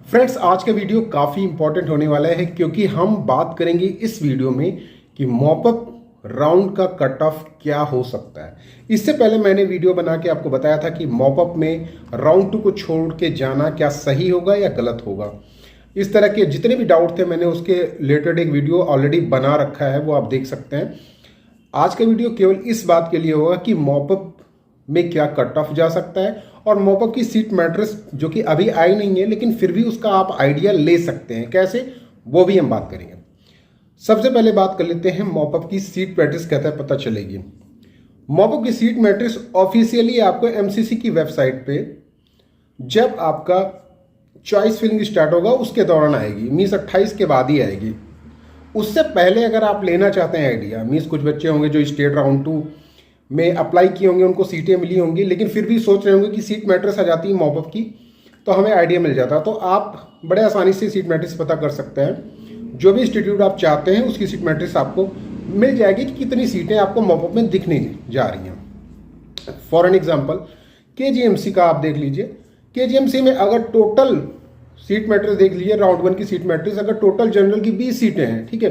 Friends, आज का video काफ़ी इंपॉर्टेंट होने वाला है क्योंकि हम बात करेंगे इस वीडियो में कि मॉपअप राउंड का कट ऑफ क्या हो सकता है। इससे पहले मैंने वीडियो बना के आपको बताया था कि मॉपअप में राउंड 2 को छोड़ के जाना क्या सही होगा या गलत होगा। इस तरह के जितने भी डाउट थे मैंने उसके रिलेटेड एक वीडियो ऑलरेडी बना रखा है, वो आप देख सकते हैं। आज का वीडियो केवल इस बात के लिए होगा कि मॉपअप में क्या कट ऑफ जा सकता है और मॉपअप की सीट मैट्रिक्स जो कि अभी आई नहीं है लेकिन फिर भी उसका आप आइडिया ले सकते हैं कैसे, वो भी हम बात करेंगे। सबसे पहले बात कर लेते हैं मॉपअप की सीट मैट्रिक्स कैसे पता चलेगी। मॉपअप की सीट मैट्रिक्स ऑफिशियली आपको एमसीसी की वेबसाइट पे जब आपका चॉइस फिलिंग स्टार्ट होगा उसके दौरान आएगी, मीन्स 28 के बाद ही आएगी। उससे पहले अगर आप लेना चाहते हैं आइडिया, मीन्स कुछ बच्चे होंगे जो स्टेट राउंड 2 में अप्लाई किए होंगे, उनको सीटें मिली होंगी लेकिन फिर भी सोच रहे होंगे कि सीट मैट्रिक्स आ जाती है मॉपअप की तो हमें आइडिया मिल जाता। तो आप बड़े आसानी से सीट मैट्रिक्स पता कर सकते हैं। जो भी इंस्टीट्यूट आप चाहते हैं उसकी सीट मैट्रिक्स आपको मिल जाएगी कि कितनी सीटें आपको मॉपअप में दिखने जा रही हैं। फॉर एन एग्जाम्पल केजीएमसी का आप देख लीजिए। केजीएमसी में अगर टोटल सीट मैट्रिक्स देख लीजिए, राउंड 1 की सीट मैट्रिक्स, अगर टोटल जनरल की 20 सीटें हैं, ठीक है,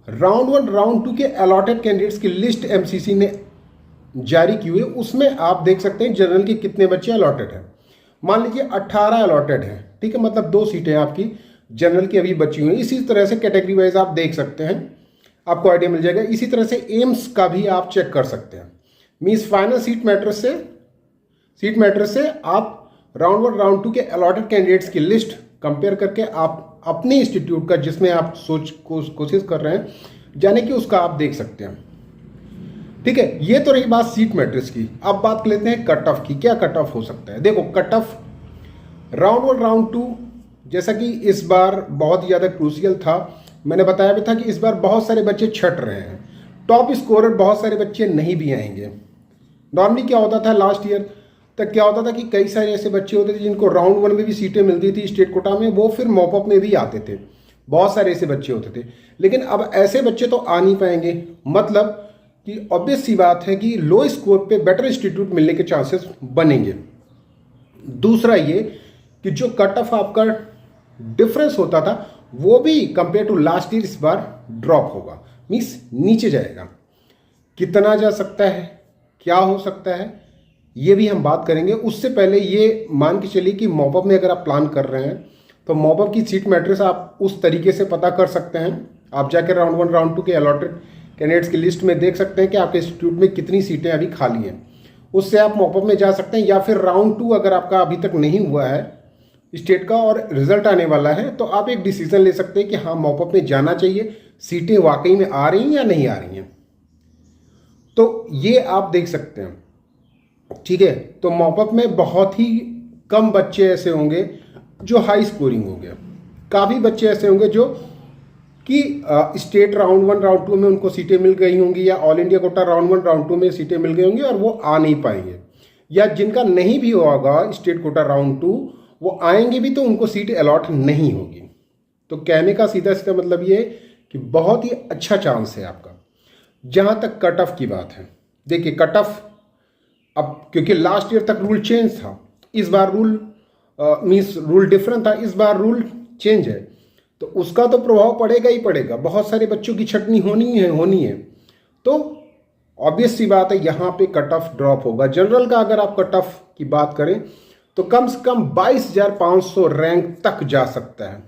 राउंड 1 राउंड 2 के अलॉटेड कैंडिडेट्स की लिस्ट एमसीसी ने जारी की हुई है, उसमें आप देख सकते हैं जनरल के कितने बच्चे अलॉटेड हैं। मान लीजिए 18 अलॉटेड हैं, ठीक है, मतलब 2 सीटें आपकी जनरल की अभी बची हुई हैं। इसी तरह से कैटेगरी वाइज आप देख सकते हैं, आपको आइडिया मिल जाएगा। इसी तरह से एम्स का भी आप चेक कर सकते हैं। मीन्स फाइनल सीट मैट्रिक्स से आप राउंड 1 राउंड 2 के अलॉटेड कैंडिडेट्स की लिस्ट कंपेयर करके आप अपने इंस्टीट्यूट का जिसमें आप कोशिश कर रहे हैं जाने की उसका आप देख सकते हैं, ठीक है। ये तो रही बात सीट मैट्रिक्स की। अब बात कर लेते हैं कट ऑफ की। क्या कट ऑफ हो सकता है? देखो, कट ऑफ राउंड 1 राउंड 2 जैसा कि इस बार बहुत ही ज़्यादा क्रूशियल था, मैंने बताया भी था कि इस बार बहुत सारे बच्चे छट रहे हैं, टॉप स्कोरर बहुत सारे बच्चे नहीं भी आएंगे। नॉर्मली क्या होता था लास्ट ईयर तक, क्या होता था कि कई सारे ऐसे बच्चे होते थे जिनको राउंड 1 में भी सीटें मिलती थी स्टेट कोटा में, वो फिर मॉपअप में भी आते थे। बहुत सारे ऐसे बच्चे होते थे, लेकिन अब ऐसे बच्चे तो आ नहीं पाएंगे। मतलब कि ऑब्वियस सी बात है कि लो स्कोर पे बेटर इंस्टीट्यूट मिलने के चांसेस बनेंगे। दूसरा ये कि जो कट ऑफ आपका डिफरेंस होता था वो भी कंपेयर टू लास्ट ईयर इस बार ड्रॉप होगा, मीन्स नीचे जाएगा। कितना जा सकता है, क्या हो सकता है, ये भी हम बात करेंगे। उससे पहले ये मान के चलिए कि मॉपअप में अगर आप प्लान कर रहे हैं तो मॉपअप की सीट मैट्रिक्स आप उस तरीके से पता कर सकते हैं। आप जाकर राउंड 1 राउंड 2 के अलॉटेड कैंडिडेट्स की लिस्ट में देख सकते हैं कि आपके इंस्टीट्यूट में कितनी सीटें अभी खाली हैं, उससे आप मॉपअप में जा सकते हैं। या फिर राउंड 2 अगर आपका अभी तक नहीं हुआ है स्टेट का और रिजल्ट आने वाला है तो आप एक डिसीजन ले सकते हैं कि हाँ मॉपअप में जाना चाहिए, सीटें वाकई में आ रही हैं या नहीं आ रही हैं। तो ये आप देख सकते हैं, ठीक है। तो मॉपअप में बहुत ही कम बच्चे ऐसे होंगे जो हाई स्कोरिंग हो गया, काफ़ी बच्चे ऐसे होंगे जो कि स्टेट राउंड 1 राउंड 2 में उनको सीटें मिल गई होंगी या all India quota round 1 round 2 में सीटें मिल गई होंगी और वो आ नहीं पाएंगे, या जिनका नहीं भी होगा स्टेट कोटा राउंड 2 वो आएंगे भी तो उनको सीट अलॉट नहीं होगी। तो कहने का सीधा सीधा मतलब ये कि बहुत ही अच्छा चांस है आपका। जहाँ तक कट ऑफ की बात है, देखिए कट ऑफ अब क्योंकि लास्ट ईयर तक रूल चेंज था, इस बार रूल मीन्स रूल डिफरेंट था, इस बार रूल चेंज है तो उसका तो प्रभाव पड़ेगा ही पड़ेगा। बहुत सारे बच्चों की छटनी होनी है तो ऑब्वियस सी बात है यहाँ पे कट ऑफ ड्रॉप होगा। जनरल का अगर आप कट ऑफ की बात करें तो कम से कम 22,500 रैंक तक जा सकता है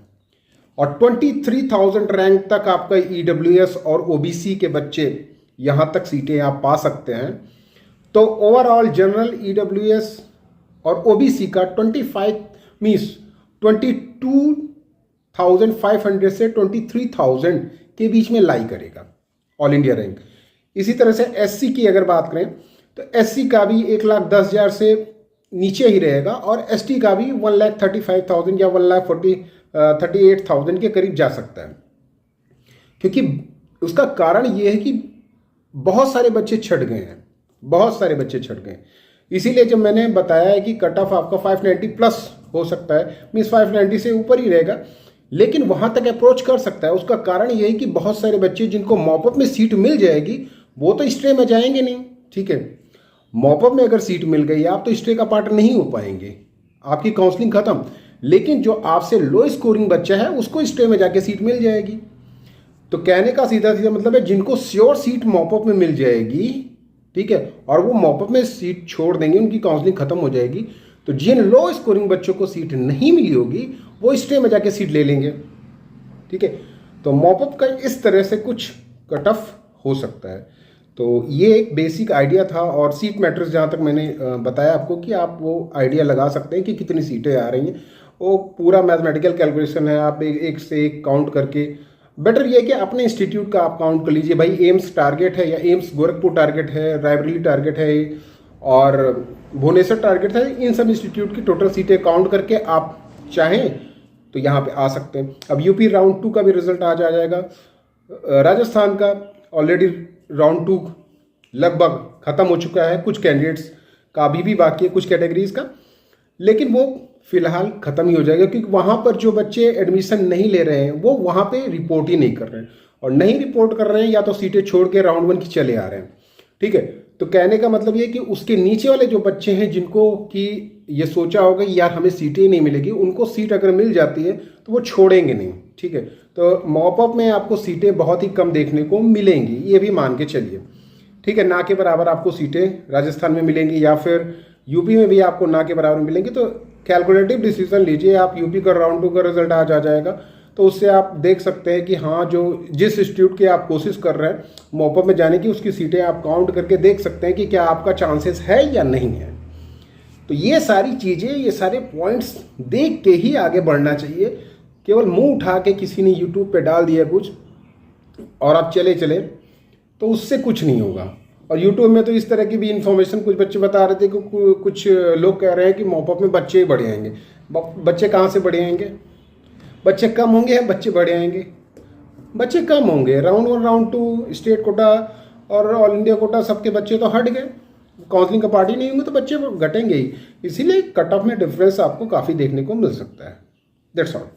और 23,000 रैंक तक आपका ईडब्ल्यूएस और ओबीसी के बच्चे यहाँ तक सीटें आप पा सकते हैं। तो ओवरऑल जनरल, ईडब्ल्यूएस और ओबीसी का 22,500 से 23,000 के बीच में लाई करेगा ऑल इंडिया रैंक। इसी तरह से एससी की अगर बात करें तो एससी का भी 1,10,000 से नीचे ही रहेगा और एसटी का भी 1,35,000 या 1,38,000 के करीब जा सकता है। क्योंकि उसका कारण ये है कि बहुत सारे बच्चे छट गए हैं, बहुत सारे बच्चे छट गए। इसीलिए जब मैंने बताया है कि कट ऑफ आपका 590 प्लस हो सकता है, मीन्स 590 से ऊपर ही रहेगा, लेकिन वहाँ तक अप्रोच कर सकता है। उसका कारण ये है कि बहुत सारे बच्चे जिनको मॉपअप में सीट मिल जाएगी वो तो स्ट्रे में जाएंगे नहीं, ठीक है। मॉपअप में अगर सीट मिल गई आप तो स्ट्रे का पार्ट नहीं हो पाएंगे, आपकी काउंसलिंग खत्म। लेकिन जो आपसे लो स्कोरिंग बच्चा है उसको स्टे में जाके सीट मिल जाएगी। तो कहने का सीधा सीधा मतलब है जिनको श्योर सीट मॉपअप में मिल जाएगी, ठीक है, और वो मॉपअप में सीट छोड़ देंगे, उनकी काउंसलिंग खत्म हो जाएगी, तो जिन लो स्कोरिंग बच्चों को सीट नहीं मिली होगी वो स्टे में जाके सीट ले लेंगे, ठीक है। तो मॉपअप का इस तरह से कुछ कट ऑफ हो सकता है। तो ये एक बेसिक आइडिया था, और सीट मैट्रिक्स जहाँ तक मैंने बताया आपको कि आप वो आइडिया लगा सकते हैं कि कितनी सीटें आ रही हैं, वो पूरा मैथमेटिकल कैलकुलेशन है, आप एक से एक काउंट करके। बेटर ये है कि अपने इंस्टीट्यूट का आप काउंट कर लीजिए, भाई एम्स टारगेट है या एम्स गोरखपुर टारगेट है, रायबरेली टारगेट है और भुवनेश्वर टारगेट है, इन सब इंस्टीट्यूट की टोटल सीटें काउंट करके आप चाहें तो यहाँ पे आ सकते हैं। अब यूपी राउंड 2 का भी रिजल्ट आज आ जाएगा, राजस्थान का ऑलरेडी राउंड 2 लगभग खत्म हो चुका है, कुछ कैंडिडेट्स का अभी भी बाकी है, कुछ कैटेगरीज का, लेकिन वो फिलहाल खत्म ही हो जाएगा, क्योंकि वहाँ पर जो बच्चे एडमिशन नहीं ले रहे हैं वो वहाँ पे रिपोर्ट ही नहीं कर रहे हैं, और नहीं रिपोर्ट कर रहे हैं या तो सीटें छोड़ के राउंड 1 की चले आ रहे हैं, ठीक है। तो कहने का मतलब ये कि उसके नीचे वाले जो बच्चे हैं जिनको कि ये सोचा होगा कि यार हमें सीटें ही नहीं मिलेगी, उनको सीट अगर मिल जाती है तो वो छोड़ेंगे नहीं, ठीक है। तो मॉपअप में आपको सीटें बहुत ही कम देखने को मिलेंगी, ये भी मान के चलिए, ठीक है। ना के बराबर आपको सीटें राजस्थान में मिलेंगी या फिर यूपी में भी आपको ना के बराबर मिलेंगी। तो कैलकुलेटिव डिसीजन लीजिए आप, यूपी का राउंड 2 का रिजल्ट आज आ जाएगा, तो उससे आप देख सकते हैं कि हाँ, जो जिस इंस्टीट्यूट की आप कोशिश कर रहे हैं मॉपअप में जाने की, उसकी सीटें आप काउंट करके देख सकते हैं कि क्या आपका चांसेस है या नहीं है। तो ये सारी चीज़ें, ये सारे पॉइंट्स देख के ही आगे बढ़ना चाहिए। केवल मुंह उठा के किसी ने यूट्यूब पे डाल दिया कुछ और आप चले चले, तो उससे कुछ नहीं होगा। और यूट्यूब में तो इस तरह की भी इन्फॉर्मेशन कुछ बच्चे बता रहे थे कि कुछ लोग कह रहे हैं कि मॉपअप में बच्चे ही बढ़े आएंगे। बच्चे कहाँ से बढ़े आएंगे? बच्चे कम होंगे या बच्चे बढ़े आएंगे? बच्चे कम होंगे। राउंड 1 राउंड 2 स्टेट कोटा और ऑल इंडिया कोटा सबके बच्चे तो हट गए, काउंसलिंग का पार्टी नहीं होंगे तो बच्चे घटेंगे ही। इसीलिए कट ऑफ में डिफरेंस आपको काफ़ी देखने को मिल सकता है। That's all.